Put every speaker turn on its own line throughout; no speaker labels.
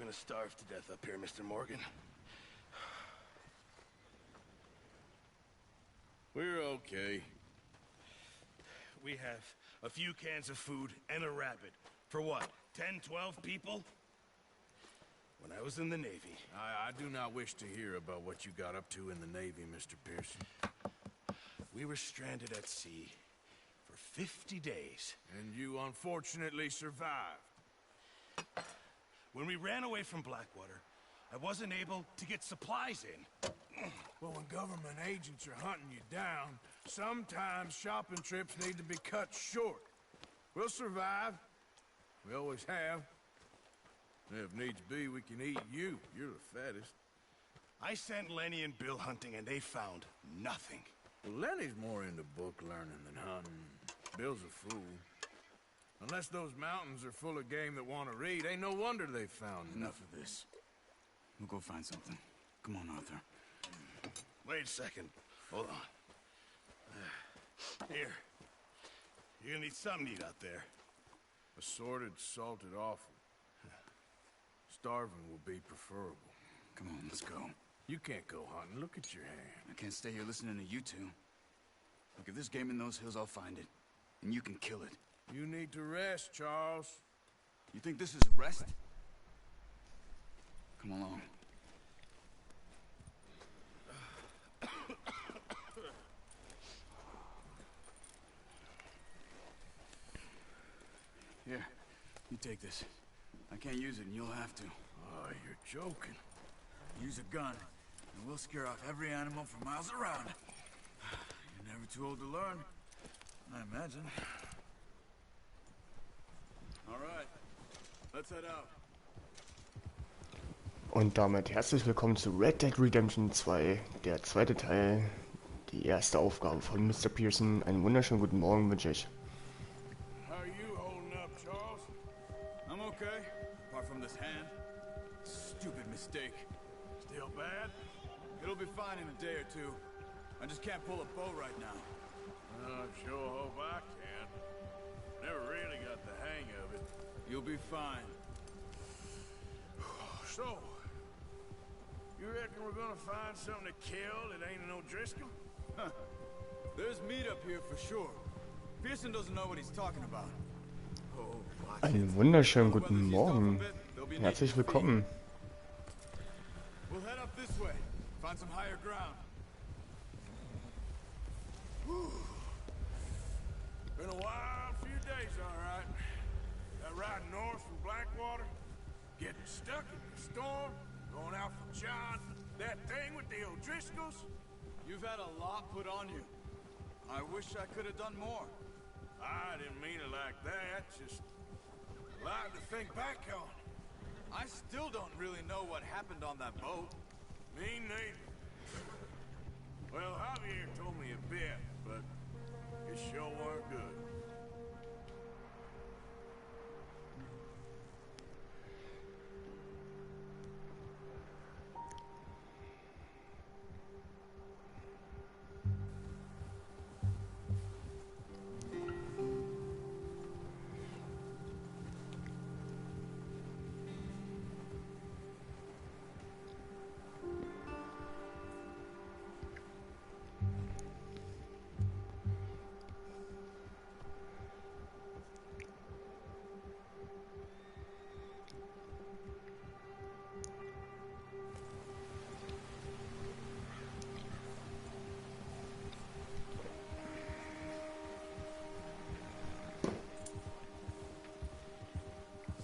gonna starve to death up here, Mr. Morgan. We're okay. We have a few cans of food and a rabbit. For what, 10, 12 people? When I was in the Navy...
I do not wish to hear about what you got up to in the Navy, Mr. Pearson.
We were stranded at sea for 50 days.
And you unfortunately survived.
When we ran away from Blackwater, I wasn't able to get supplies in.
Well, when government agents are hunting you down, sometimes shopping trips need to be cut short. We'll survive. We always have. If needs be, we can eat you. You're the fattest.
I sent Lenny and Bill hunting, and they found nothing.
Well, Lenny's more into book learning than hunting. Bill's a fool. Unless those mountains are full of game that want to read, ain't no wonder they found nothing.
Enough of this. We'll go find something. Come on, Arthur.
Wait a second. Hold on. Here. You're gonna need something to eat out there.
Assorted, salted offal. Starving will be preferable.
Come on, let's go.
You can't go hunting. Look at your hand.
I can't stay here listening to you two. Look, if there's game in those hills, I'll find it. And you can kill it.
You need to rest, Charles.
You think this is rest? Come along. Here, you take this. I can't use it, and you'll have to.
Oh, you're joking.
Use a gun, and we'll scare off every animal for miles around. You're never too old to learn, I imagine. All right, let's head out.
Und damit herzlich willkommen zu Red Dead Redemption 2, der zweite Teil, die erste Aufgabe von Mr. Pearson. Einen wunderschönen guten Morgen wünsche ich.
How are you holding up, Charles?
I'm okay, apart from this hand. Stupid mistake.
Still bad?
It'll be fine in a day or two. I just can't pull a bow right now.
I sure hope I can. Never really got the hang of it.
You'll be fine.
So, you reckon we're gonna find something to kill that ain't an O'Driscoll?
Huh. There's meat up here for sure. Pearson doesn't know what he's talking about. Oh,
Einen wunderschönen guten Morgen. Herzlich willkommen.
We'll head up this way. Find some higher ground.
Whew. Been a wild few days, all right. That ride north from Blackwater, getting stuck in the storm, going out for John, that thing with the O'Driscolls.
You've had a lot put on you. I wish I could have done more.
I didn't mean it like that, just a lot to think back on.
I still don't really know what happened on that boat.
Me neither. Well, Javier told me a bit, but it sure weren't good.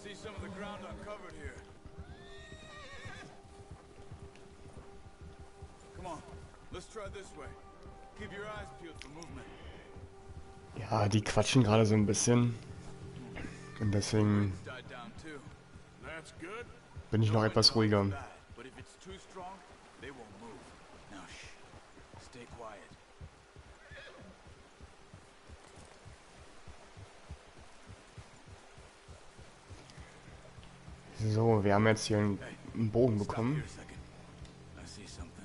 See some of the ground uncovered here. Come on, let's try this way. Keep your eyes peeled for movement.
Ja, die quatschen gerade so ein bisschen. Und deswegen
Died down too.
That's good.
bin ich noch etwas ruhiger.
But if it's too strong, they won't move. Now shh. Stay quiet.
So, wir haben jetzt hier einen Bogen
Stop
bekommen.
here a second. I see something.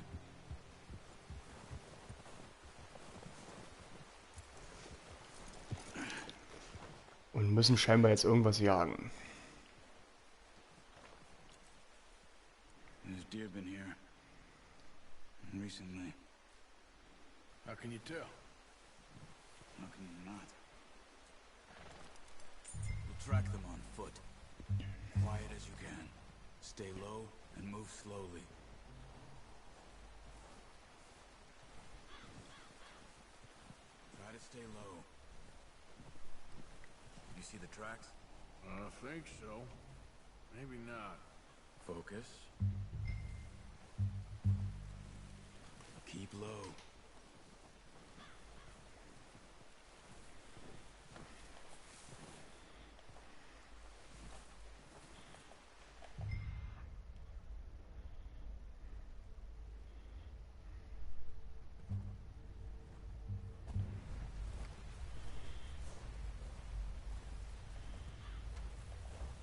Und müssen scheinbar jetzt irgendwas jagen.
recently.
How can you tell?
How can you not? We'll track them on foot. Quiet as you can. Stay low and move slowly. Try to stay low. You see the tracks?
I think so. Maybe not.
Focus. Keep low.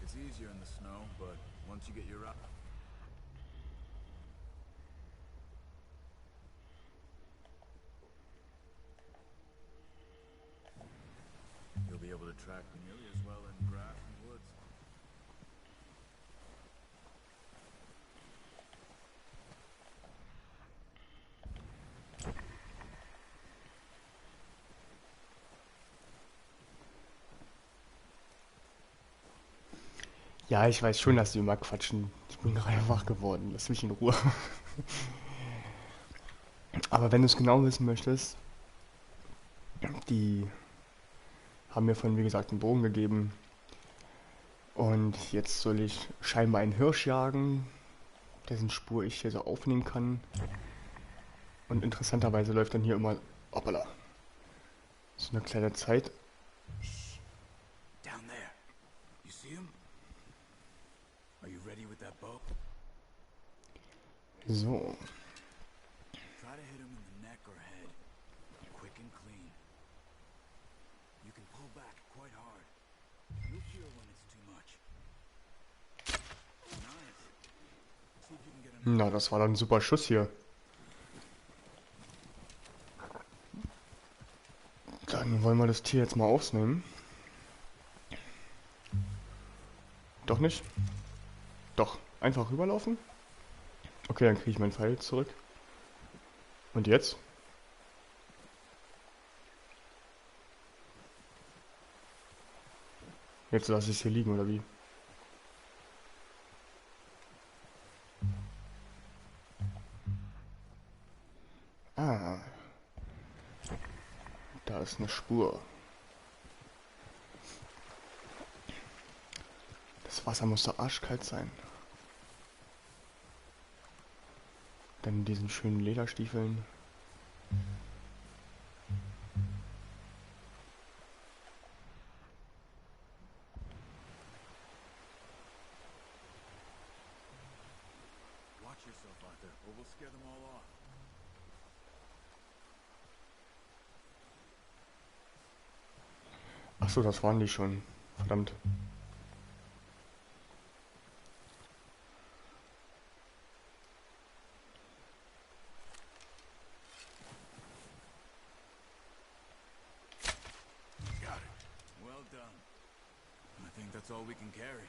It's easier in the snow, but once you get your route, you'll be able to track nearly as well in grass and woods.
Ja, ich weiß schon, dass die immer quatschen. Ich bin gerade wach geworden. Lass mich in Ruhe. Aber wenn du es genau wissen möchtest, die haben mir von, wie gesagt, einen Bogen gegeben. Und jetzt soll ich scheinbar einen Hirsch jagen, dessen Spur ich hier so aufnehmen kann. Und interessanterweise läuft dann hier immer, hoppala, so eine kleine Zeit.
Down there. You see him? Are you ready with that bow?
So,
Try to hit him in the neck or head. Quick and clean. You can pull back quite hard. You'll feel when it's too much. Nice. See if you can get him.
na, das war dann ein super Schuss hier. Dann wollen wir das Tier jetzt mal aufnehmen. Doch nicht? Doch, einfach rüberlaufen. Okay, dann kriege ich meinen Pfeil zurück. Und jetzt? Jetzt lasse ich es hier liegen, oder wie? Ah. Da ist eine Spur. Das Wasser muss doch arschkalt sein. Dann in diesen schönen Lederstiefeln.
Watch yourself out there, or we'll scare them all off.
Achso, das waren die schon. Verdammt.
Got it.
Well done. I think that's all we can carry.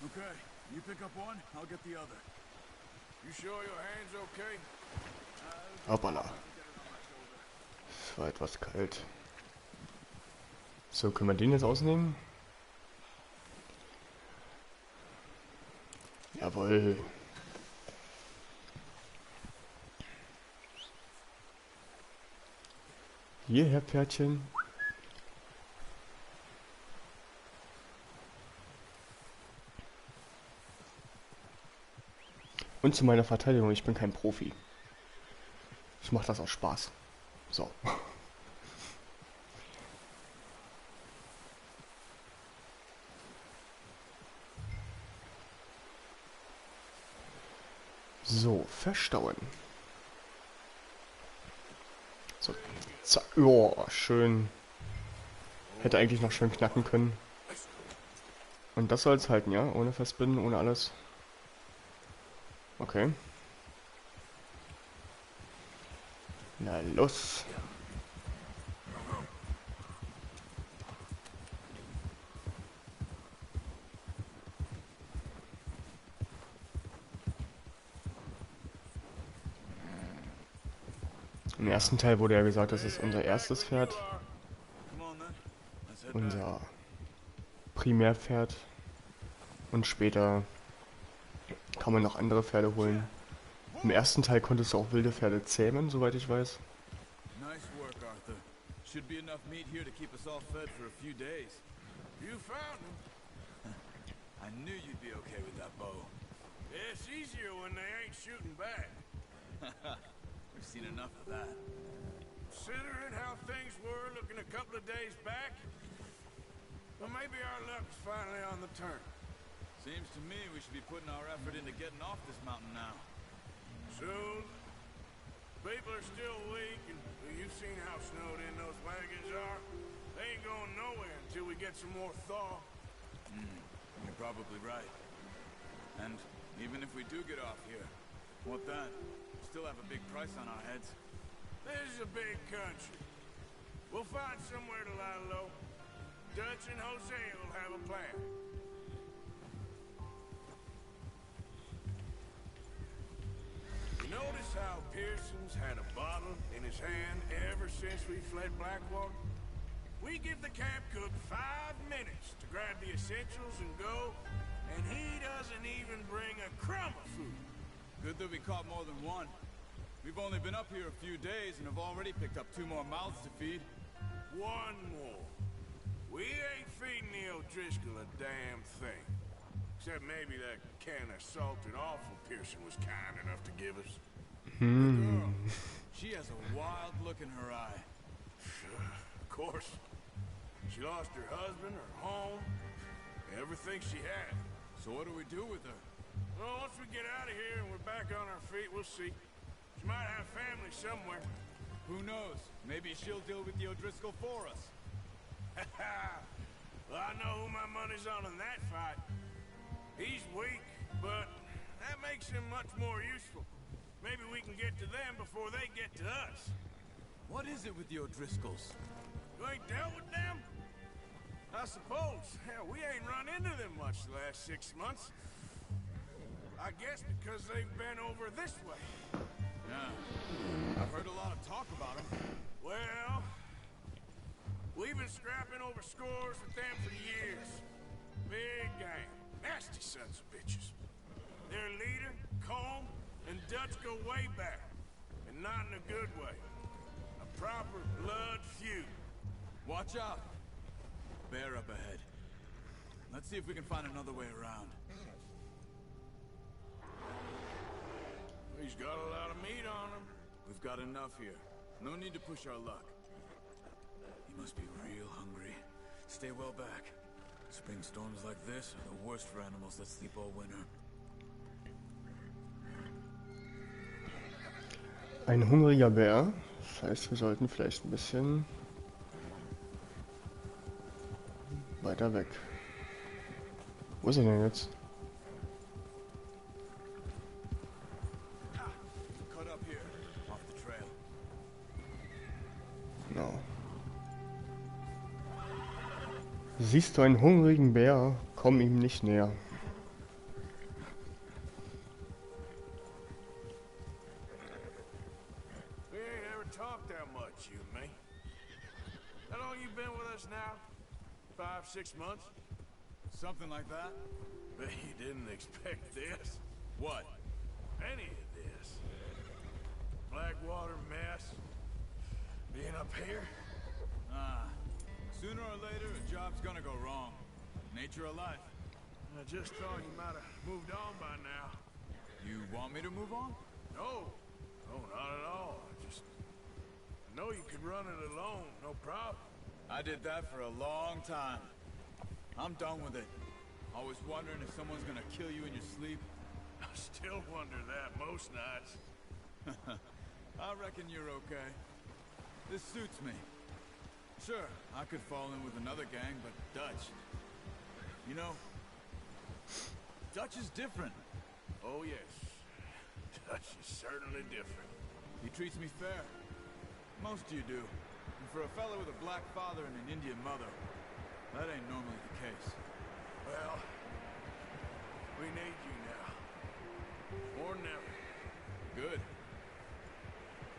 Okay, you pick up one, I'll get the other.
You sure your hand's okay?
Hoppala. Es war etwas kalt. So, können wir den jetzt ausnehmen? Jawohl. Hierher, Pferdchen. Und zu meiner Verteidigung, ich bin kein Profi. Ich mache das aus Spaß. So. So, verstauen. So, zack. Oh, schön. Hätte eigentlich noch schön knacken können. Und das soll es halten, ja? Ohne Festbinden, ohne alles. Okay. Na los. Im ersten Teil wurde ja gesagt, das ist unser erstes Pferd,
Come on then. Let's head back.
unser Primärpferd. Und später kann man noch andere Pferde holen. Im ersten Teil konntest du auch wilde Pferde zähmen, soweit ich weiß.
Nice work, Arthur. Should be enough meat here to keep us all fed for a few days.
You found him.
I knew you'd be okay with that bow.
It's easier when they ain't shooting back.
We've seen enough of that.
Considering how things were looking a couple of days back, well, maybe our luck's finally on the turn.
Seems to me we should be putting our effort into getting off this mountain now.
Soon. People are still weak, and you've seen how snowed in those wagons are. They ain't going nowhere until we get some more thaw.
You're probably right. And even if we do get off here, what then? We still have a big price on our heads.
This is a big country. We'll find somewhere to lie low. Dutch and Jose will have a plan. You notice how Pearson's had a bottle in his hand ever since we fled Blackwater? We give the camp cook 5 minutes to grab the essentials and go, and he doesn't even bring a crumb of food.
Good that we caught more than one. We've only been up here a few days and have already picked up 2 more mouths to feed.
1 more. We ain't feeding the O'Driscoll a damn thing. Except maybe that can of salted offal Pearson was kind enough to give us.
The girl, she has a wild look in her eye.
Of course. She lost her husband, her home, everything she had.
So what do we do with her?
Well, once we get out of here and we're back on our feet, we'll see. She might have family somewhere.
Who knows? Maybe she'll deal with the O'Driscoll for us.
Well, I know who my money's on in that fight. He's weak, but that makes him much more useful. Maybe we can get to them before they get to us.
What is it with the O'Driscolls?
You ain't dealt with them? I suppose. Hell, we ain't run into them much the last 6 months. I guess because they've been over this way.
Yeah. I've heard a lot of talk about them.
Well, we've been scrapping over scores with them for years. Big gang. Nasty sons of bitches. Their leader, Combe, and Dutch go way back. And not in a good way. A proper blood feud.
Watch out. Bear up ahead. Let's see if we can find another way around.
He's got a lot of meat on him.
We've got enough here. No need to push our luck. He must be real hungry. Stay well back. Spring storms like this are the worst for animals that sleep all winter.
Ein hungriger Bär. Das heißt, wir sollten vielleicht ein bisschen weiter weg. Wo ist er denn jetzt?
Cut up here, off the trail.
Genau. Siehst du einen hungrigen Bär, komm ihm nicht näher.
We ain't ever talked that much, you and me. How long you been with us now? 5, 6 months?
Something like that?
Bet you didn't expect this.
What?
Any of this. Blackwater mess. Being up here.
Sooner or later, a job's gonna go wrong. Nature of life.
I just thought you might have moved on by now.
You want me to move on?
No. No, not at all. I know you could run it alone, no problem.
I did that for a long time. I'm done with it. Always wondering if someone's gonna kill you in your sleep.
I still wonder that most nights.
I reckon you're okay. This suits me. Sure, I could fall in with another gang, but Dutch... You know, Dutch is different.
Oh, yes. Dutch is certainly different.
He treats me fair. Most of you do. And for a fella with a black father and an Indian mother, that ain't normally the case.
Well, we need you now. More than ever.
Good.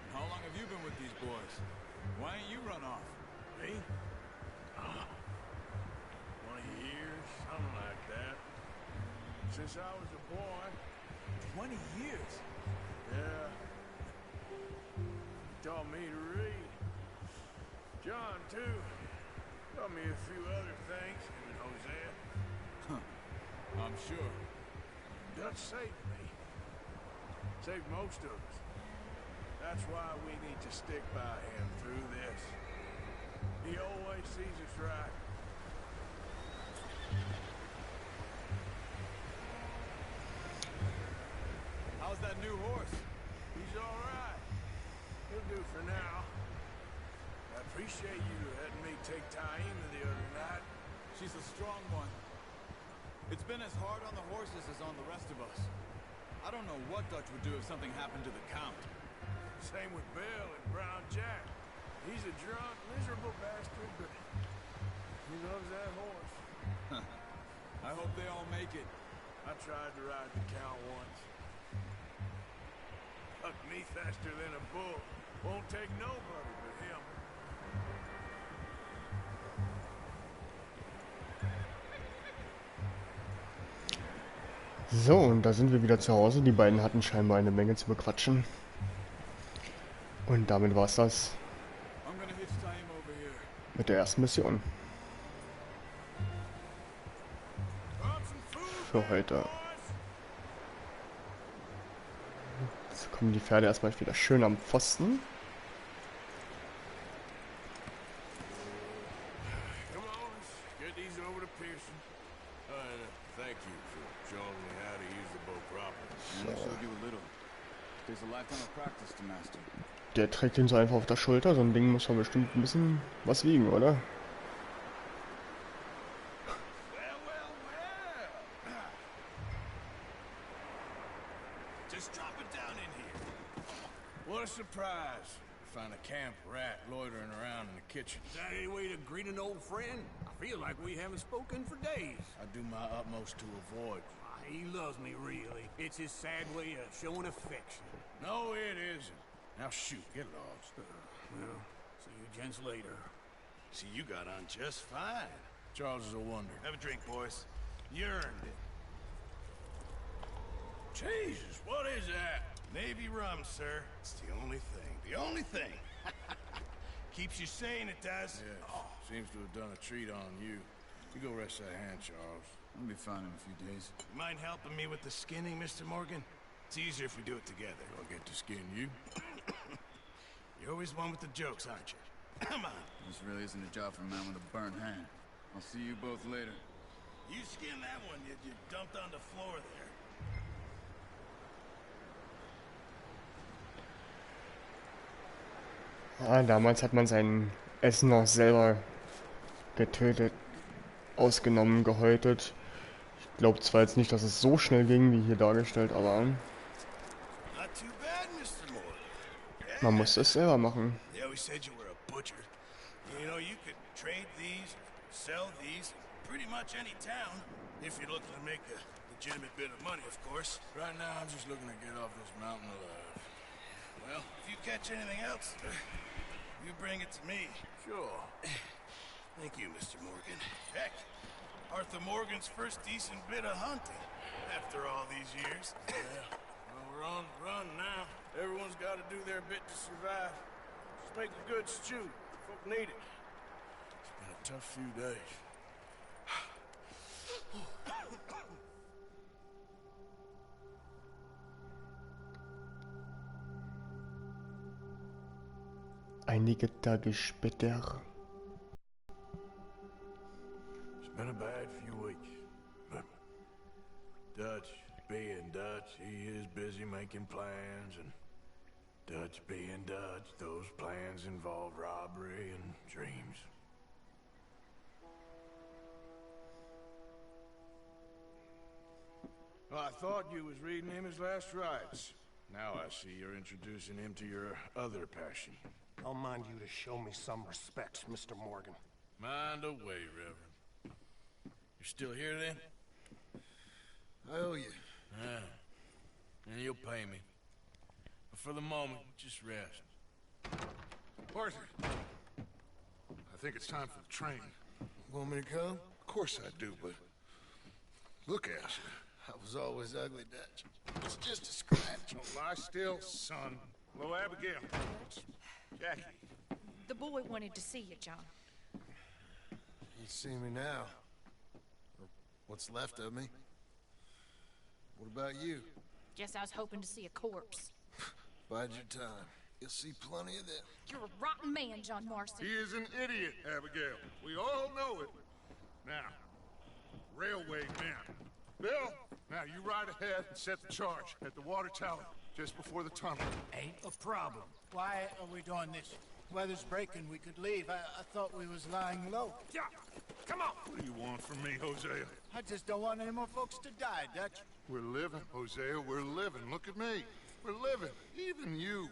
And how long have you been with these boys? Why ain't you run off?
Me? 20 years, something like that. Since I was a boy.
20 years?
Yeah. Taught me to read. John, too. Taught me a few other things. And Hosea.
I'm sure.
Dutch saved me. Saved most of us. That's why we need to stick by him through this. He always sees us right.
How's that new horse?
He's all right. He'll do for now. I appreciate you letting me take Taima the other night.
She's a strong one. It's been as hard on the horses as on the rest of us. I don't know what Dutch would do if something happened to the Count.
Same with Bill and Brown Jack. He's a drunk, miserable bastard, but he loves that horse.
I hope they all make it.
I tried to ride the Count once. Hucked me faster than a bull. Won't take nobody but him.
So, und da sind wir wieder zu Hause. Die beiden hatten scheinbar eine Menge zu bequatschen. Und damit war's das
I'm gonna hitch Taima over here.
mit der ersten Mission für heute. Jetzt kommen die Pferde erstmal wieder schön am Pfosten.
Come on, let's get these over to Pearson. Thank you for showing me how to use the bow properly.
And I showed you a little. There's a lifetime of practice to master.
Der trägt ihn so einfach auf der Schulter. So ein Ding muss doch bestimmt ein bisschen was wiegen, oder?
Just drop it down in here.
What a surprise. Find a camp rat loitering around in the kitchen.
Is that any way to greet an old friend? I feel like we haven't spoken for days.
I do my utmost to avoid.
He loves me, really. It's his sad way of showing affection.
No, it isn't. Now shoot, get lost.
Well, see you gents later.
See, you got on just fine.
Charles is a wonder.
Have a drink, boys. You earned it.
Jesus, what is that?
Navy rum, sir. It's the only thing. The only thing. Keeps you sane, it does.
Yes, seems to have done a treat on you. You go rest that hand, Charles.
I'll be fine in a few days.
You mind helping me with the skinning, Mr. Morgan? It's easier if we do it together.
I'll get to skin you.
You're always one with the jokes, aren't you? Come on.
This really isn't a job for a man with a burnt hand. I'll see you both later.
You skin that one you dumped on the floor there.
Ah, damals hat man sein Essen noch selber getötet, ausgenommen, gehäutet. Ich glaube zwar jetzt nicht, dass es so schnell ging, wie hier dargestellt, aber
Not too bad, Mr. Morgan.
man musste es selber machen.
They always said you were a butcher. You know, you could trade these, sell these, pretty much any town, if you're looking to make a legitimate bit of money, of course.
Right now, I'm just looking to get off this mountain alive.
Well, if you catch anything else, you bring it to me.
Sure.
Thank you, Mr. Morgan. Heck, Arthur Morgan's first decent bit of hunting after all these years.
Yeah. Well, we're on the run now. Everyone's got to do their bit to survive. Just make a good stew. Folk need it. It's been a tough few days.
Einige Tage später.
It's been a bad few weeks. But Dutch being Dutch, he is busy making plans, and Dutch being Dutch, those plans involve robbery and dreams. Well, I thought you was reading him his last rites. Now I see you're introducing him to your other passion.
I'll mind you to show me some respect, Mr. Morgan.
Mind away, Reverend. You're still here, then?
I owe you.
Yeah. And you'll pay me. But for the moment, just rest. Arthur, I think it's time for the train.
Want me to come?
Of course I do, but look at you.
I was always ugly, Dutch. It's just a scratch.
Don't lie still, son. Hello, Abigail. Jackie.
The boy wanted to see you, John.
You see me now. Or what's left of me. What about you?
Guess I was hoping to see a corpse.
Bide your time. You'll see plenty of them.
You're a rotten man, John Marston.
He is an idiot, Abigail. We all know it. Now, railway men. Bill, now you ride ahead and set the charge at the water tower just before the tunnel.
Ain't a problem. Why are we doing this? Weather's breaking. We could leave. I thought we was lying low.
Yeah, come on. What do you want from me, Hosea?
I just don't want any more folks to die, Dutch.
We're living, Hosea. We're living. Look at me. We're living. Even you.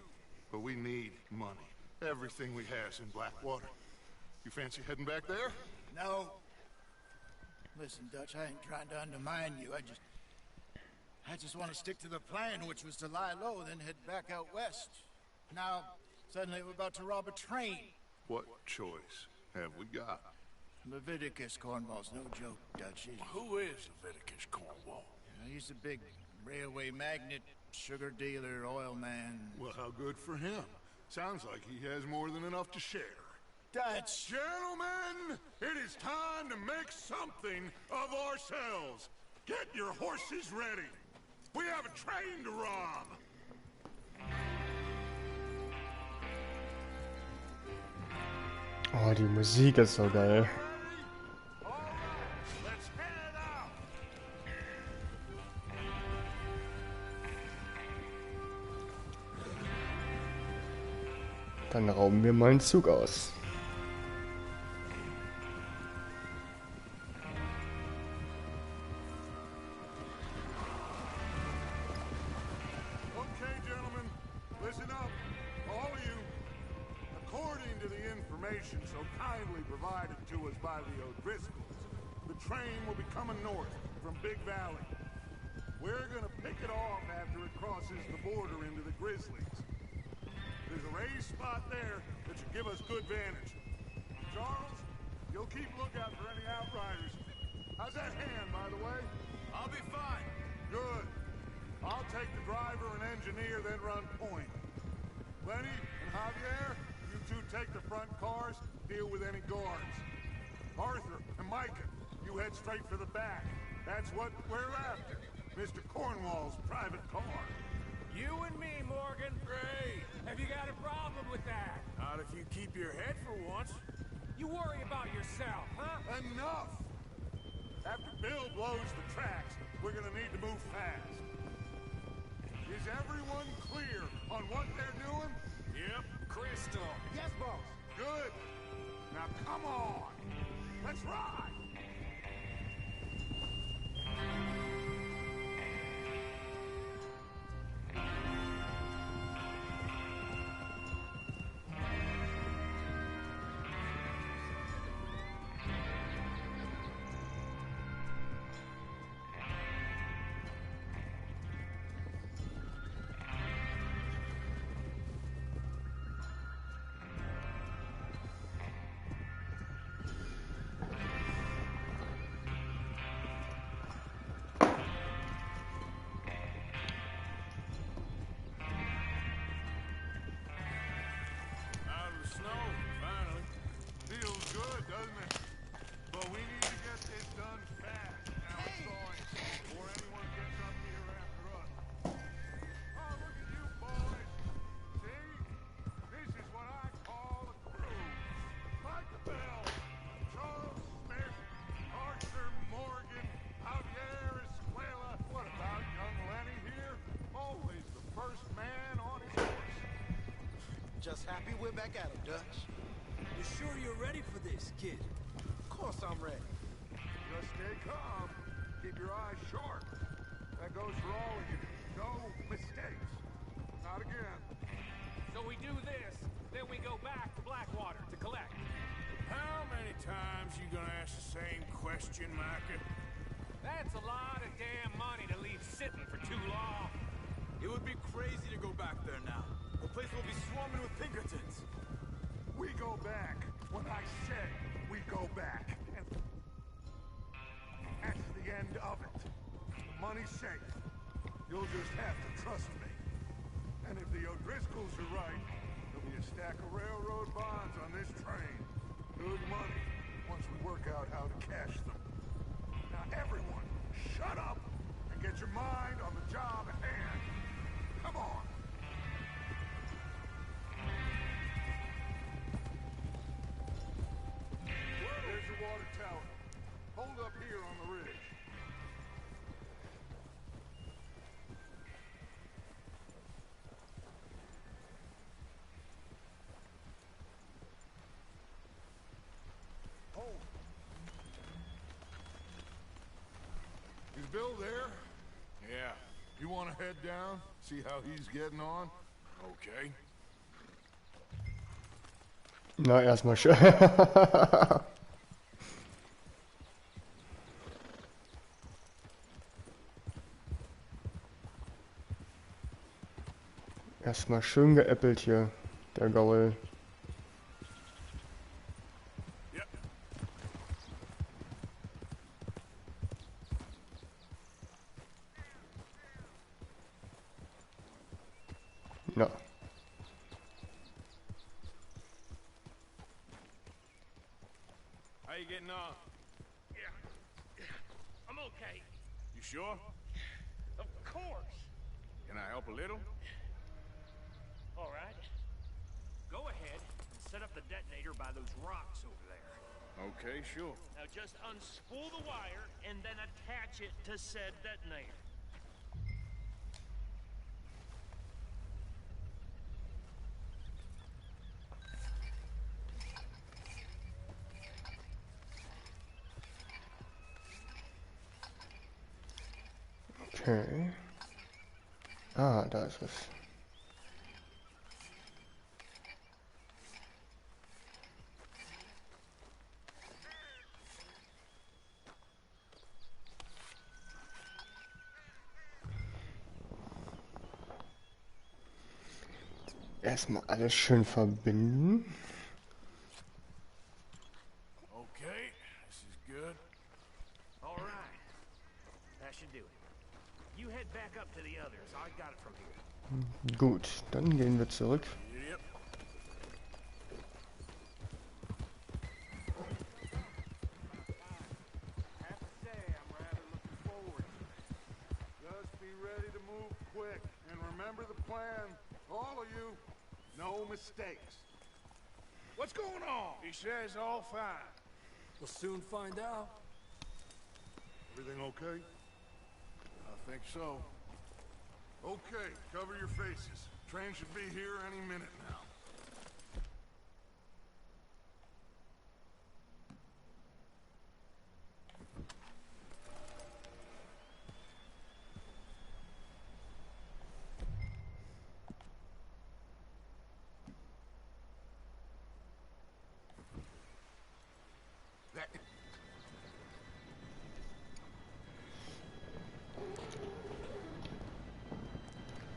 But we need money. Everything we have's in Blackwater. You fancy heading back there?
No. Listen, Dutch, I ain't trying to undermine you. I just want to stick to the plan, which was to lie low, then head back out west. Now, suddenly we're about to rob a train.
What choice have we got?
Leviticus Cornwall's no joke, Dutch.
Who is Leviticus Cornwall?
He's a big railway magnate, sugar dealer, oil man.
Well, how good for him. Sounds like he has more than enough to share.
Dutch!
Gentlemen, it is time to make something of ourselves. Get your horses ready. We have a train to rob.
Oh, die Musik ist so geil.
Let's head out.
Dann rauben wir mal einen Zug aus.
Okay, gentlemen, listen up, all of you. According to the information so kindly provided to us by the O'Driscolls, the train will be coming north from Big Valley. We're gonna pick it off after it crosses the border into the Grizzlies. There's a raised spot there that should give us good vantage. Charles, you'll keep lookout for any outriders. How's that hand, by the way?
I'll be fine.
Good. I'll take the driver and engineer, then run point. Lenny and Javier, you two take the front cars, deal with any guards. Arthur and Micah, you head straight for the back. That's what we're after. Mr. Cornwall's private car.
You and me, Morgan. Great. Have you got a problem with that?
Not if you keep your head for once.
You worry about yourself, huh?
Enough! After Bill blows the tracks, we're gonna need to move fast. Is everyone clear on what they're doing?
Yep. Crystal.
Yes, boss.
Good. Now come on. Let's ride. Out of the snow, finally. Feels good, doesn't it? But we need to get this done fast. Now it's going before anyone gets up here after us. Oh, look at you boys. See? This is what I call a crew. Micah Bell, Charles Smith, Arthur Morgan, Javier Escuela. What about young Lenny here? Always the first man on his horse.
Just happy we're back at him, Dutch.
You sure you're ready for this, kid?
Of course I'm ready.
Just stay calm. Keep your eyes sharp. That goes for all of you. No mistakes. Not again.
So we do this, then we go back to Blackwater to collect.
How many times you gonna ask the same question, Micah?
That's a lot of damn money to leave sitting for too long.
It would be crazy to go back there now. The place will be swarming with Pinkertons.
safe. You'll just have to trust me. And if the O'Driscolls are right, there'll be a stack of railroad bonds on this train. Good money, once we work out how to cash them. Now everyone, shut up and get your mind on the job at hand. Come on. There's your water tower. Hold up here on the ridge. Hold. Is Bill there? Yeah. You want to head down? See how he's getting on? Okay.
Na, erstmal schön. Erstmal schön geäppelt hier, der Gaul. Ja.
How you getting on? Yeah. I'm okay. You sure? Of course. Can I help a little?
All right. Go ahead and set up the detonator by those rocks over there.
Okay, sure.
Now just unspool the wire and then attach it to said detonator.
Okay. Ah, da ist es. Erstmal alles schön verbinden.
Okay, this is good.
All right. That should do it. You head back up to the others. I got it from here.
Gut, dann gehen wir zurück.
Yep. Have to say, I'm rather looking forward to it. Just be ready to move quick, and remember the plan. All of you, no mistakes. What's going on?
He says all fine.
We'll soon find out.
Everything okay? I think so. Okay, cover your faces. Train should be here any minute now.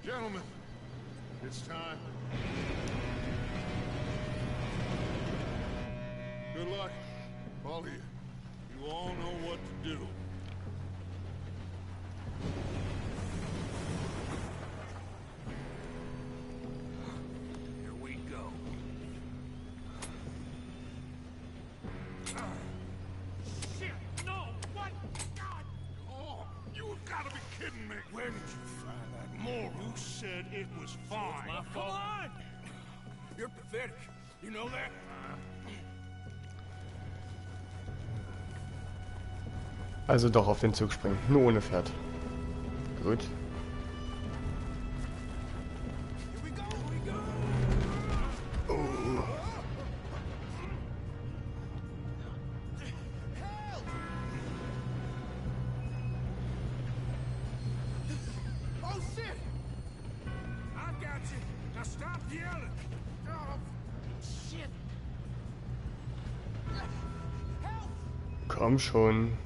Gentlemen, it's time. Good luck, all of you. You all know what to do.
Here we go. Shit! No! What? God!
Oh, you have got to be kidding me.
Where did you find that moron?
You said it was fine.
My fault. Come on!
You're pathetic. You know that?
Also doch auf den Zug springen, nur ohne Pferd. Gut.
Here we go, here we go. Help! Oh shit! I got you. Now stop yelling. Oh, shit. Help!
Komm schon.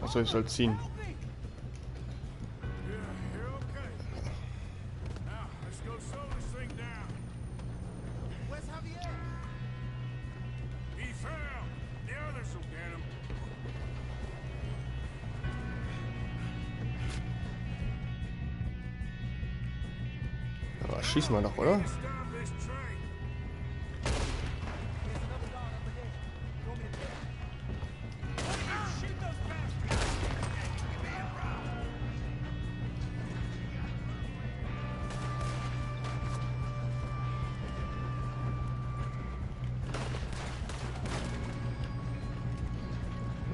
Achso, ich soll ziehen.
Help me! Yeah, you're okay. Now, let's go slow this thing down. Where's Javier? He fell. The others will get him.
schießen wir doch, oder?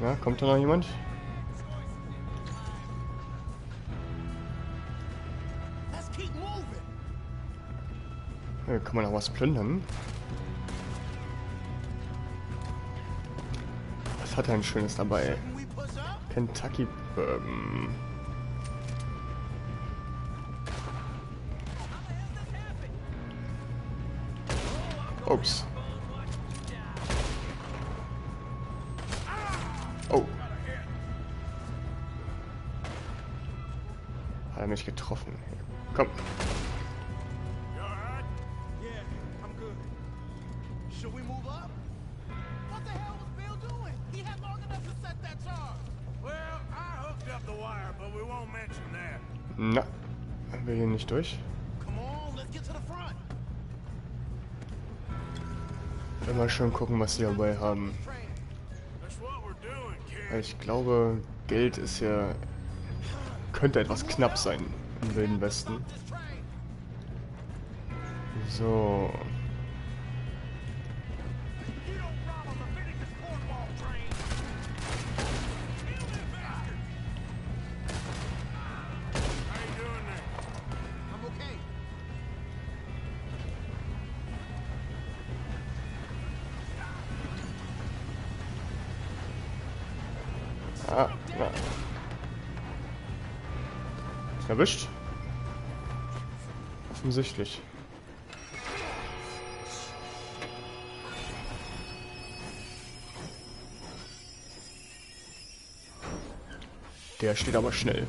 Ja, kommt da noch jemand? Ja, kann man auch was plündern? Was hat er ein schönes dabei? Kentucky Bourbon. Ups. Oh. Hat er mich getroffen? Komm. Na, wir gehen nicht durch. Immer schön gucken, was sie dabei haben. Ich glaube, Geld ist ja... könnte etwas knapp sein im Wilden Westen. So. Ah, ja. Erwischt? Offensichtlich. Der steht aber schnell.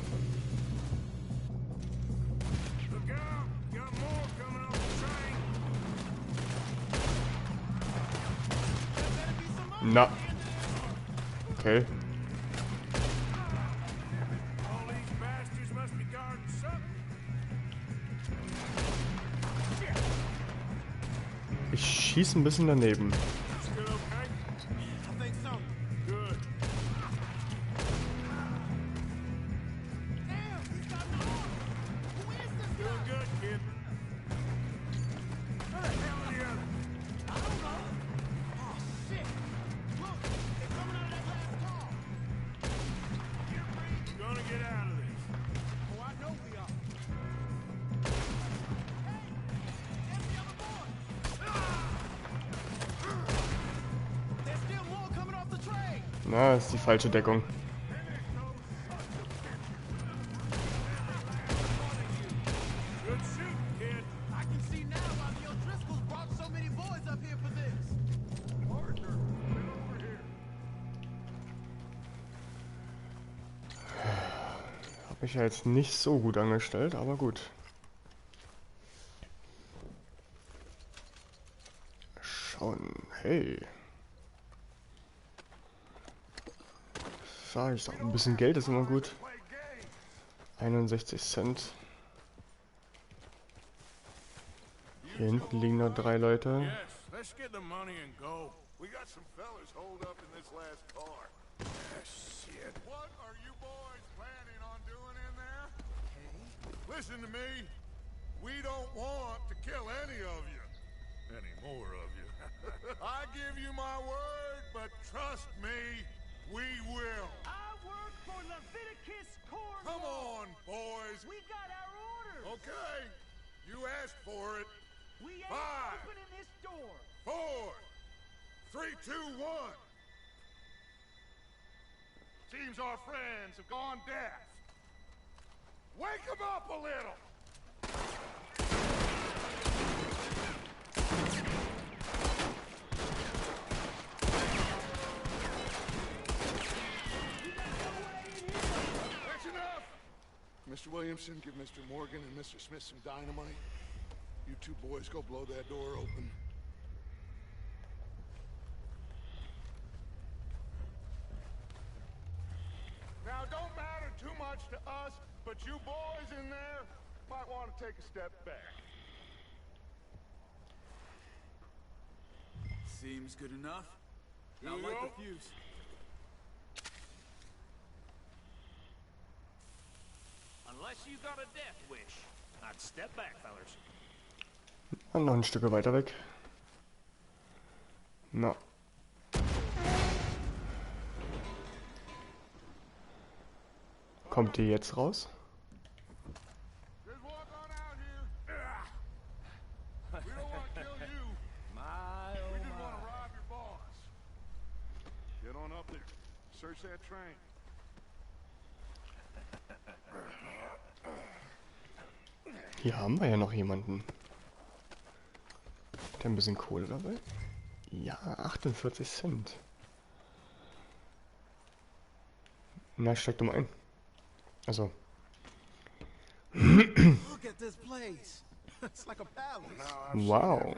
Na. Okay. Ich schieße ein bisschen daneben. Na, ist die falsche Deckung. Hab mich ja jetzt nicht so gut angestellt, aber gut. Schauen, hey. Sag ich doch, ein bisschen Geld ist immer gut. 61 Cent. Hier hinten liegen noch 3 Leute.
Listen to me. We don't want to kill any of you. Any more of you. I give you my word, but trust me, we will.
I work for Leviticus Corps.
Come on, boys.
We got our orders.
Okay. You asked for it.
We ain't
5,
opening this door.
4, 3, 2, 1. Seems our friends have gone deaf. Wake them up a little. That's enough. Mr. Williamson, give Mr. Morgan and Mr. Smith some dynamite. You two boys go blow that door open. Now, don't matter too much to us, but you boys in there might want to take a step back.
Seems good enough. Now light the fuse.
Unless you got a death wish, I'd step back, fellers.
Und noch ein Stück weiter weg. Na. Kommt die jetzt raus?
Just walk on out here. We don't want to kill you.
My,
We
oh
just want to
my.
rob your boss. Get on up there. Search that train.
Hier haben wir ja noch jemanden. Hat der ein bisschen Kohle dabei? Ja, 48 Cent. Na, steig doch mal ein. Also.
Look at this place. It's like a palace.
Wow.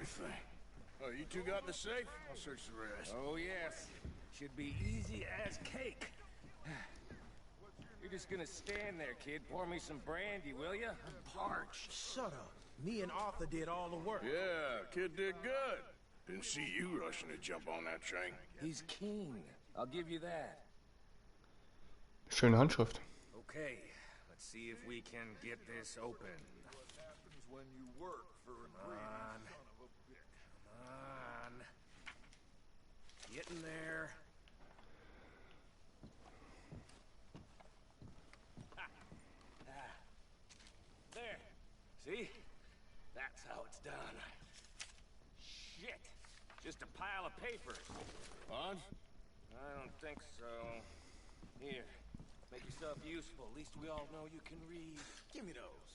Oh, you two got the safe? I'll search the rest.
Oh, yes. Should be easy as cake. You're just gonna stand there, kid. Pour me some brandy, will ya? I'm parched.
Shut up. Me and Arthur did all the work.
Yeah, kid did good. Didn't see you rushing to jump on that train.
He's keen. I'll give you that.
Schöne Handschrift.
Okay, let's see if we can get this open.
What happens when you work for a greedy son of a bitch?
Come on. Get in there. There. See? That's how it's done. Shit. Just a pile of papers.
Bonds?
I don't think so. Here. Make yourself useful. At least we all know you can read. Give me those.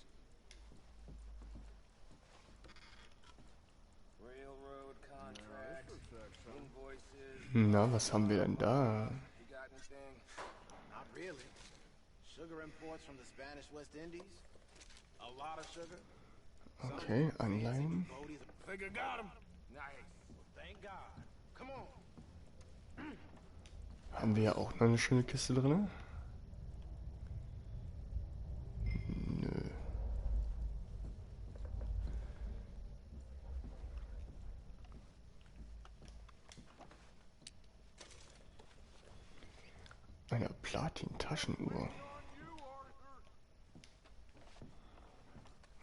Railroad contracts, invoices.
Na, was haben wir denn da?
You got anything?
Not really. Sugar imports from the Spanish West Indies. A lot of sugar.
Okay, Anleihen.
Think I got him.
Nice. Well, thank God. Come on.
Haben wir ja auch noch eine schöne Kiste drin? Nö. Eine Platin-Taschenuhr.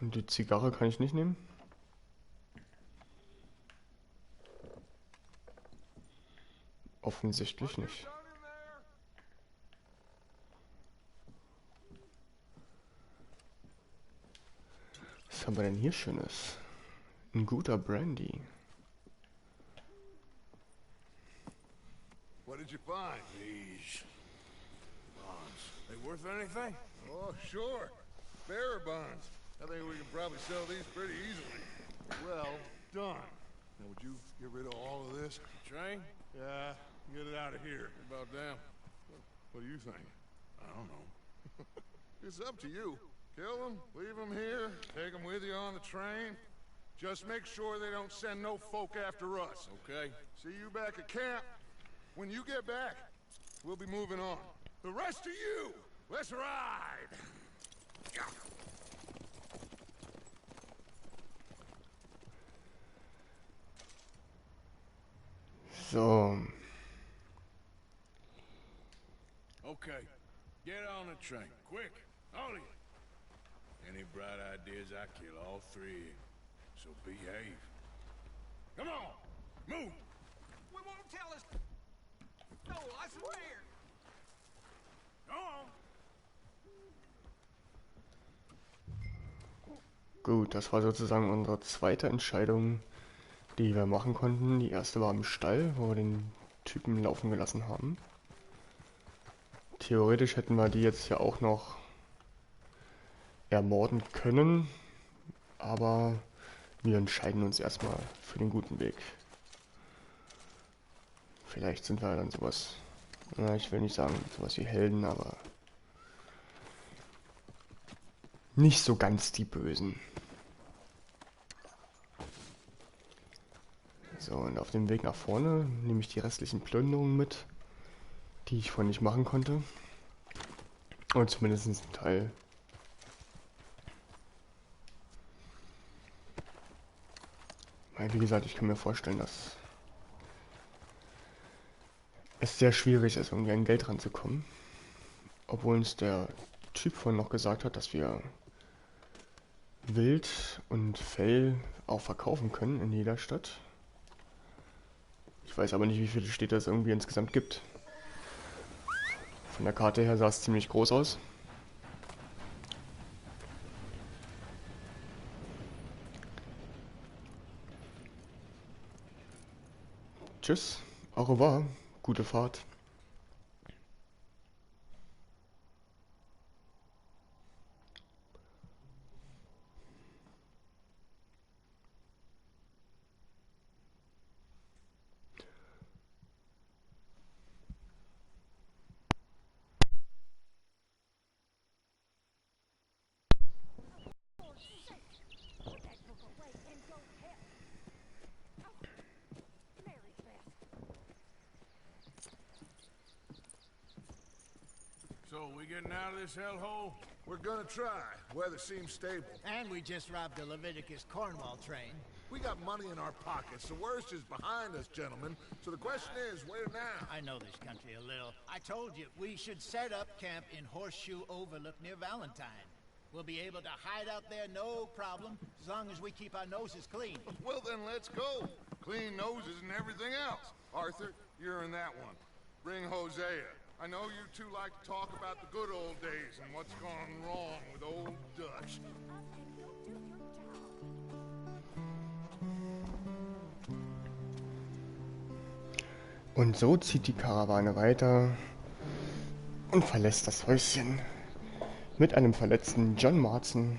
Und die Zigarre kann ich nicht nehmen? Offensichtlich nicht. Was haben wir denn hier Schönes? Ein guter Brandy.
What did you find?
These bonds. They worth anything?
Oh, sure. Bearer bonds. I think we can probably sell these pretty easily. Well done. Now, would you get rid of all of this?
Train?
Yeah, get it out of here. About damn. What do you think?
I don't know.
It's up to you. Kill them, leave them here, take them with you on the train. Just make sure they don't send no folk after us.
Okay.
See you back at camp. When you get back, we'll be moving on. The rest of you, let's ride!
So.
Okay. Get on the train. Quick. All of you. Any bright ideas, I kill all three. So behave. Come on. Move.
We won't tell us. No, I swear.
Go on.
Gut, das war sozusagen unsere zweite Entscheidung, die wir machen konnten. Die erste war im Stall, wo wir den Typen laufen gelassen haben. Theoretisch hätten wir die jetzt ja auch noch ermorden können, aber wir entscheiden uns erstmal für den guten Weg. Vielleicht sind wir dann sowas, na, ich will nicht sagen sowas wie Helden, aber nicht so ganz die Bösen. So, und auf dem Weg nach vorne nehme ich die restlichen Plünderungen mit, die ich vorhin nicht machen konnte. Und zumindest ein Teil. Weil, wie gesagt, ich kann mir vorstellen, dass es sehr schwierig ist, irgendwie an Geld ranzukommen. Obwohl uns der Typ vorhin noch gesagt hat, dass wir Wild und Fell auch verkaufen können in jeder Stadt. Ich weiß aber nicht, wie viele Städte es irgendwie insgesamt gibt. Von der Karte her sah es ziemlich groß aus. Tschüss, au revoir, gute Fahrt.
So, we getting out of this hellhole?
We're gonna try. Weather seems stable.
And we just robbed the Leviticus Cornwall train.
We got money in our pockets. The worst is behind us, gentlemen. So the question is, where now?
I know this country a little. I told you, we should set up camp in Horseshoe Overlook near Valentine. We'll be able to hide out there, no problem, as long as we keep our noses clean.
Well, then let's go. Clean noses and everything else. Arthur, you're in that one. Bring Hosea. I know you two like to talk about the good old days and what's gone wrong with old Dutch.
Und so zieht die Karawane weiter und verlässt das Häuschen mit einem verletzten John Marston.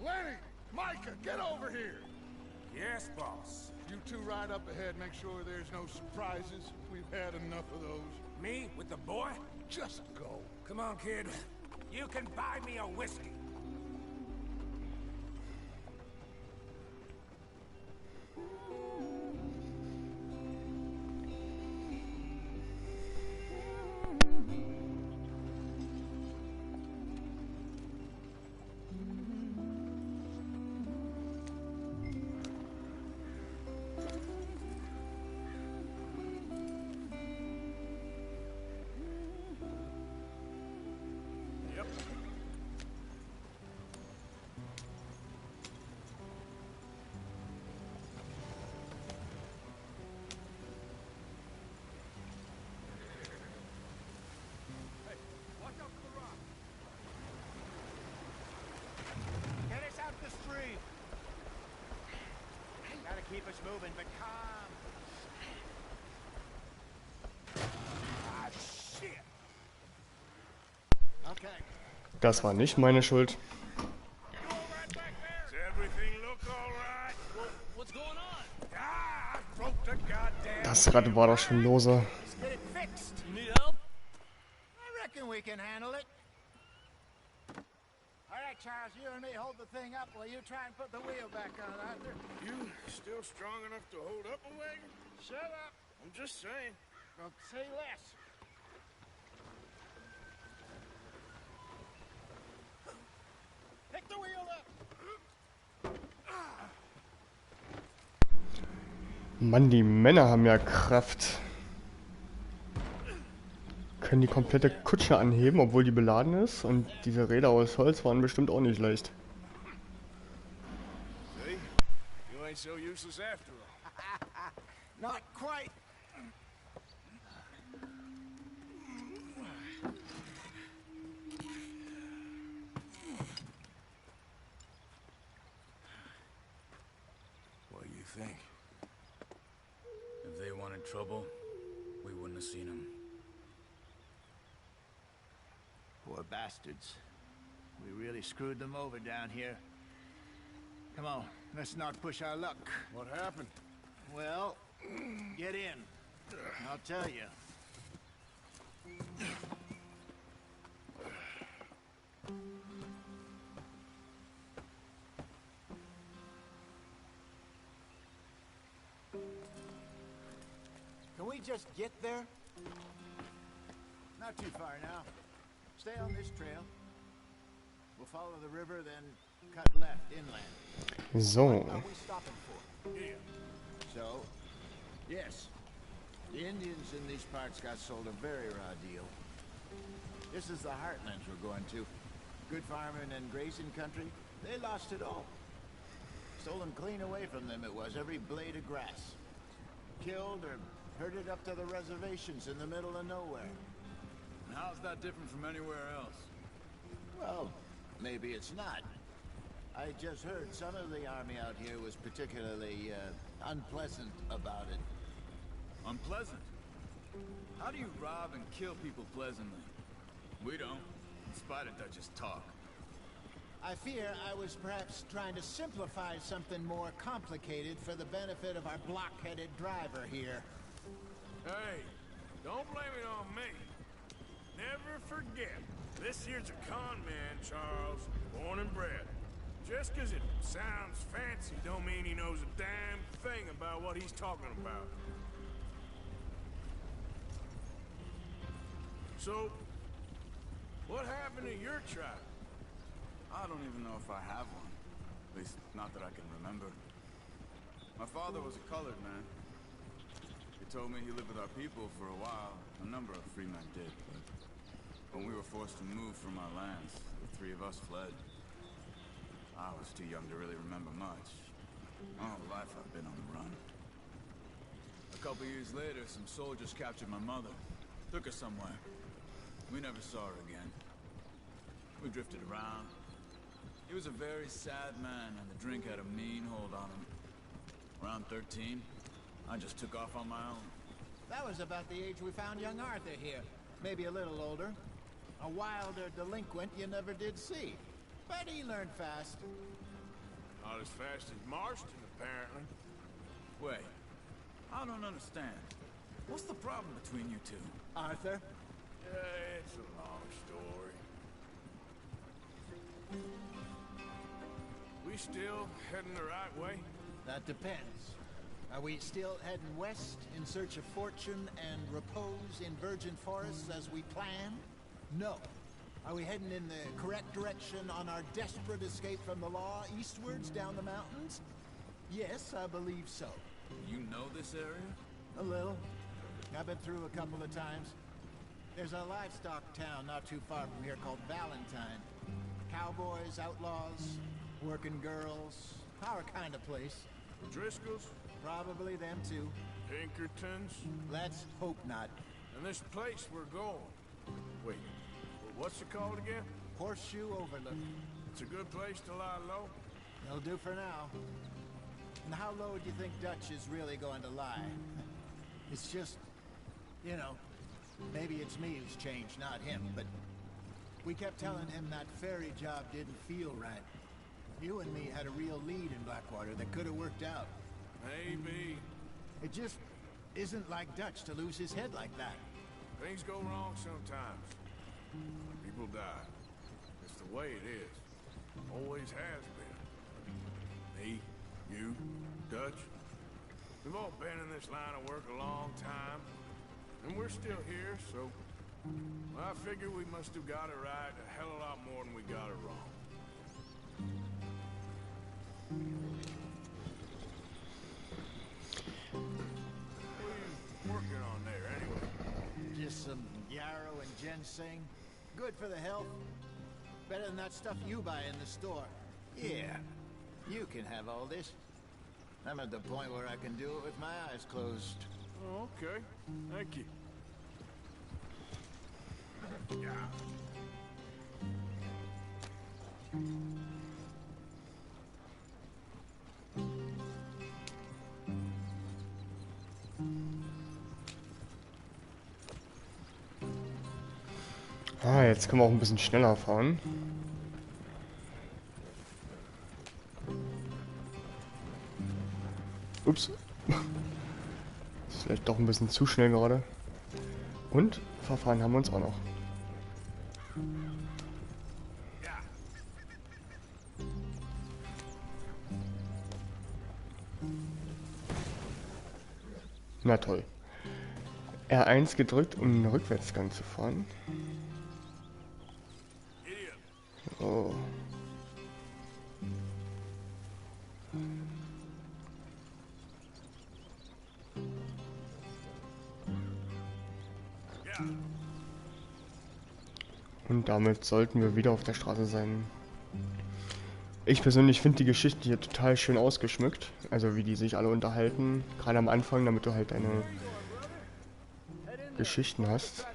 Lenny! Micah, get over here!
Yes, boss.
You two ride up ahead, make sure there's no surprises. We've had enough of those.
Me with the boy?
Just go.
Come on, kid. You can buy me a whiskey.
Get us out the street. Gotta keep us moving, but calm.
Ah, shit.
Okay.
Das war nicht meine Schuld.
Does everything look all right?
What's going on?
Ah, I broke the goddamn...
Das Rad war doch schon lose.
Let's get it fixed.
You need help?
I reckon we can handle it. All right, Charles, you and me hold the thing up while you try and put the wheel back on, Arthur.
You still strong enough to hold up a wagon?
Shut up.
I'm just saying.
Don't say less. Pick the wheel up.
Mann, die Männer haben ja Kraft. Können die komplette Kutsche anheben, obwohl die beladen ist. Und diese Räder aus Holz waren bestimmt auch nicht leicht.
See? You ain't so useless after all.
Not quite.
What do you
in trouble, we wouldn't have seen him.
Poor bastards. We really screwed them over down here. Come on, let's not push our luck.
What happened?
Well, get in. I'll tell you. Can we just get there? Not too far now. Stay on this trail. We'll follow the river, then cut left inland.
So.
What are we stopping for? Here. So, yes. The Indians in these parts got sold a very raw deal. This is the heartlands we're going to. Good farming and grazing country. They lost it all. Stolen clean away from them it was, every blade of grass. Killed or herded up to the reservations in the middle of nowhere.
And how's that different from anywhere else?
Well, maybe it's not. I just heard some of the army out here was particularly unpleasant about it.
Unpleasant? How do you rob and kill people pleasantly? We don't, in spite of Dutch's talk.
I fear I was perhaps trying to simplify something more complicated for the benefit of our block-headed driver here.
Hey, don't blame it on me. Never forget, this here's a con man, Charles, born and bred. Just 'cause it sounds fancy don't mean he knows a damn thing about what he's talking about. So, what happened to your tribe?
I don't even know if I have one. At least, not that I can remember. My father was a colored man. He told me he lived with our people for a while. A number of free men did, but when we were forced to move from our lands, the three of us fled. I was too young to really remember much. My whole life I've been on the run. A couple years later, some soldiers captured my mother. Took her somewhere. We never saw her again. We drifted around. He was a very sad man, and the drink had a mean hold on him. Around 13, I just took off on my own.
That was about the age we found young Arthur here. Maybe a little older. A wilder delinquent you never did see. But he learned fast.
Not as fast as Marston, apparently.
Wait, I don't understand. What's the problem between you two?
Arthur?
It's a long story. We still heading the right way?
That depends. Are we still heading west in search of fortune and repose in virgin forests as we planned? No. Are we heading in the correct direction on our desperate escape from the law eastwards down the mountains? Yes, I believe so.
You know this area?
A little. I've been through a couple of times. There's a livestock town not too far from here called Valentine. Cowboys, outlaws, working girls, our kind of place.
Driscolls?
Probably them too.
Pinkertons?
Let's hope not.
And this place we're going. Wait, what's it called again?
Horseshoe Overlook.
It's a good place to lie low?
It'll do for now. And how low do you think Dutch is really going to lie? It's just, you know, maybe it's me who's changed, not him, but we kept telling him that ferry job didn't feel right. You and me had a real lead in Blackwater that could have worked out.
Maybe.
It just isn't like Dutch to lose his head like that.
Things go wrong sometimes. People die. It's the way it is. Always has been. Me, you, Dutch. We've all been in this line of work a long time. And we're still here, so... well, I figure we must have got it right a hell of a lot more than we got it wrong. What are you working on there, anyway?
Just some yarrow and ginseng. Good for the health. Better than that stuff you buy in the store. Yeah, you can have all this. I'm at the point where I can do it with my eyes closed.
Oh, okay. Thank you. Yeah.
jetzt können wir auch ein bisschen schneller fahren. Ups. Ist vielleicht doch ein bisschen zu schnell gerade. Und verfahren haben wir uns auch noch. Na toll. R1 gedrückt, um den Rückwärtsgang zu fahren. Oh. Und damit sollten wir wieder auf der Straße sein. Ich persönlich finde die Geschichte hier total schön ausgeschmückt. Also wie die sich alle unterhalten. Gerade am Anfang, damit du halt deine Geschichten hast.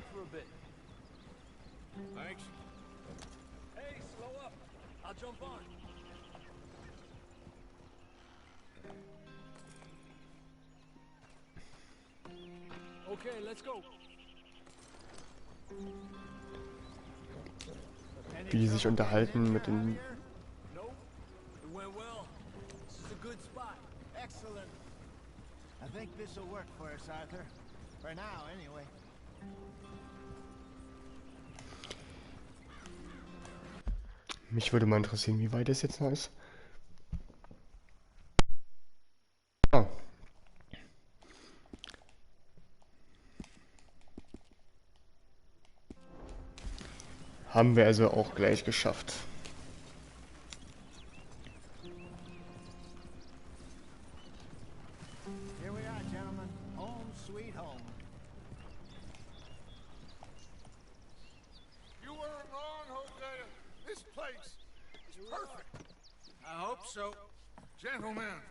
Okay, let's go.
Wie die sich unterhalten mit den...
Excellent. I think this will work for us, Arthur. For now, anyway.
Mich würde mal interessieren, wie weit es jetzt noch ist. Ah. Haben wir also auch gleich geschafft.
Here we are, gentlemen. Home sweet home.
You weren't wrong, Hosea. This place is perfect.
I hope so.
Gentlemen,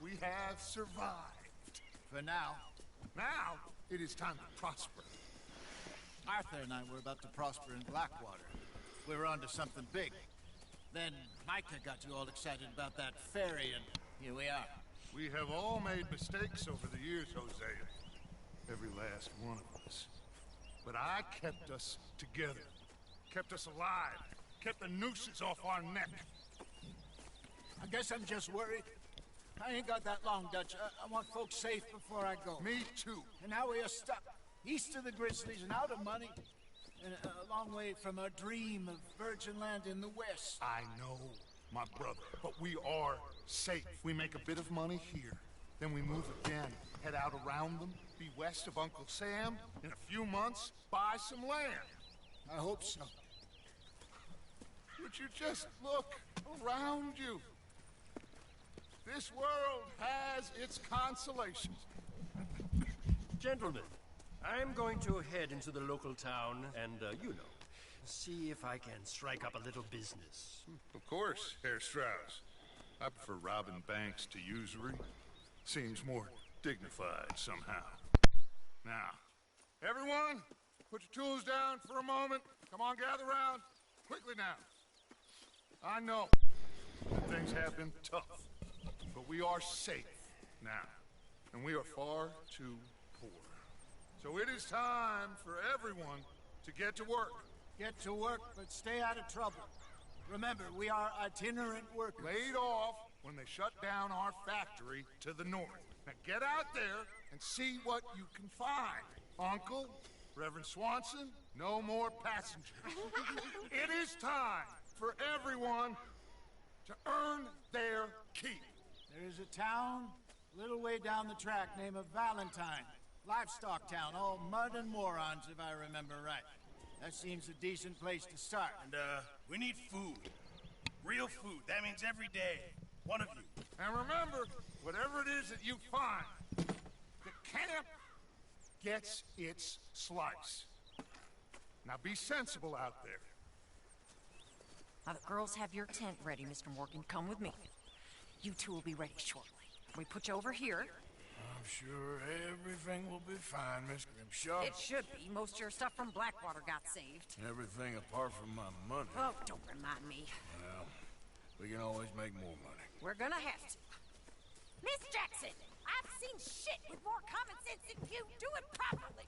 we have survived.
For now.
Now, it is time to prosper.
Arthur and I were about to prosper in Blackwater. We were onto something big. Then Micah got you all excited about that ferry, and here we are.
We have all made mistakes over the years, Hosea. Every last one of us. But I kept us together. Kept us alive. Kept the nooses off our neck.
I guess I'm just worried. I ain't got that long, Dutch. I want folks safe before I go.
Me too.
And now we are stuck. East of the Grizzlies and out of money. And a long way from our dream of virgin land in the west.
I know, my brother, but we are safe. We make a bit of money here. Then we move again, head out around them, be west of Uncle Sam. In a few months, buy some land.
I hope so.
Would you just look around you? This world has its consolations.
Gentlemen, I'm going to head into the local town and, you know, see if I can strike up a little business.
Of course, Herr Strauss. I prefer robbing banks to usury. Seems more dignified somehow. Now, everyone, put your tools down for a moment. Come on, gather round. Quickly now. I know that things have been tough, but we are safe now, and we are far too poor. So it is time for everyone to get to work.
Get to work, but stay out of trouble. Remember, we are itinerant workers.
Laid off when they shut down our factory to the north. Now get out there and see what you can find. Uncle, Reverend Swanson, no more passengers. It is time for everyone to earn their keep.
There is a town a little way down the track named Valentine. Livestock town, all mud and morons, if I remember right. That seems a decent place to start.
And, we need food. Real food. That means every day. One of you.
And remember, whatever it is that you find, the camp gets its slice. Now be sensible out there.
Now the girls have your tent ready, Mr. Morgan. Come with me. You two will be ready shortly. We put you over here.
I'm sure everything will be fine, Miss Grimshaw.
It should be. Most of your stuff from Blackwater got saved.
Everything apart from my money.
Oh, don't remind me.
Well, we can always make more money.
We're gonna have to. Miss Jackson, I've seen shit with more common sense than you. Do it properly.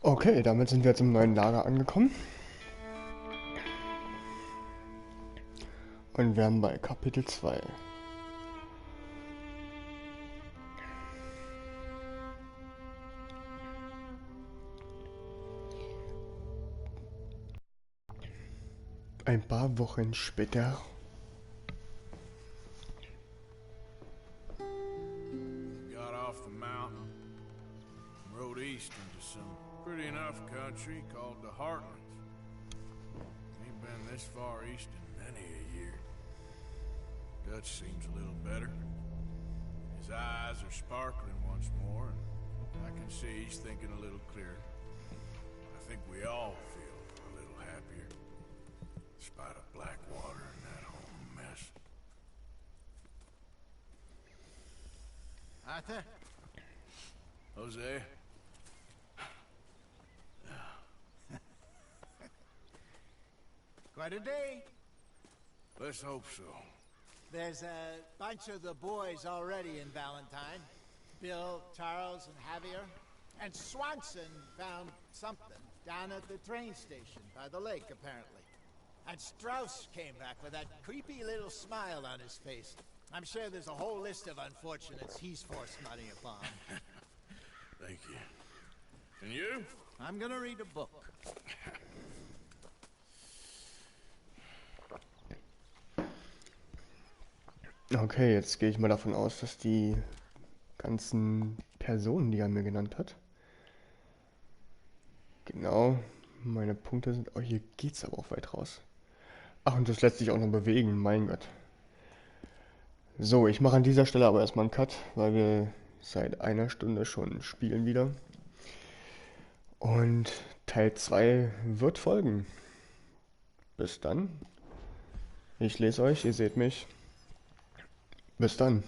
Okay, damit sind wir jetzt im neuen Lager angekommen. Und wir haben bei Kapitel 2. Ein paar Wochen später.
Got off the mountain, rode east into some pretty enough country called the Heartlands. Ain't been this far east in many a year. Dutch seems a little better. His eyes are sparkling once more, and I can see he's thinking a little clearer. I think we all feel a little happier, despite of Blackwater and that whole mess.
Arthur?
Jose?
Quite a day.
Let's hope so.
There's a bunch of the boys already in Valentine. Bill, Charles, and Javier. And Swanson found something down at the train station by the lake, apparently. And Strauss came back with that creepy little smile on his face. I'm sure there's a whole list of unfortunates he's forced money upon.
Thank you. And you?
I'm gonna read a book.
Okay, jetzt gehe ich mal davon aus, dass die ganzen Personen, die er mir genannt hat. Genau, meine Punkte sind... Oh, hier geht's aber auch weit raus. Ach, und das lässt sich auch noch bewegen, mein Gott. So, ich mache an dieser Stelle aber erstmal einen Cut, weil wir seit einer Stunde schon spielen wieder. Und Teil 2 wird folgen. Bis dann. Ich lese euch, ihr seht mich. Bis dann.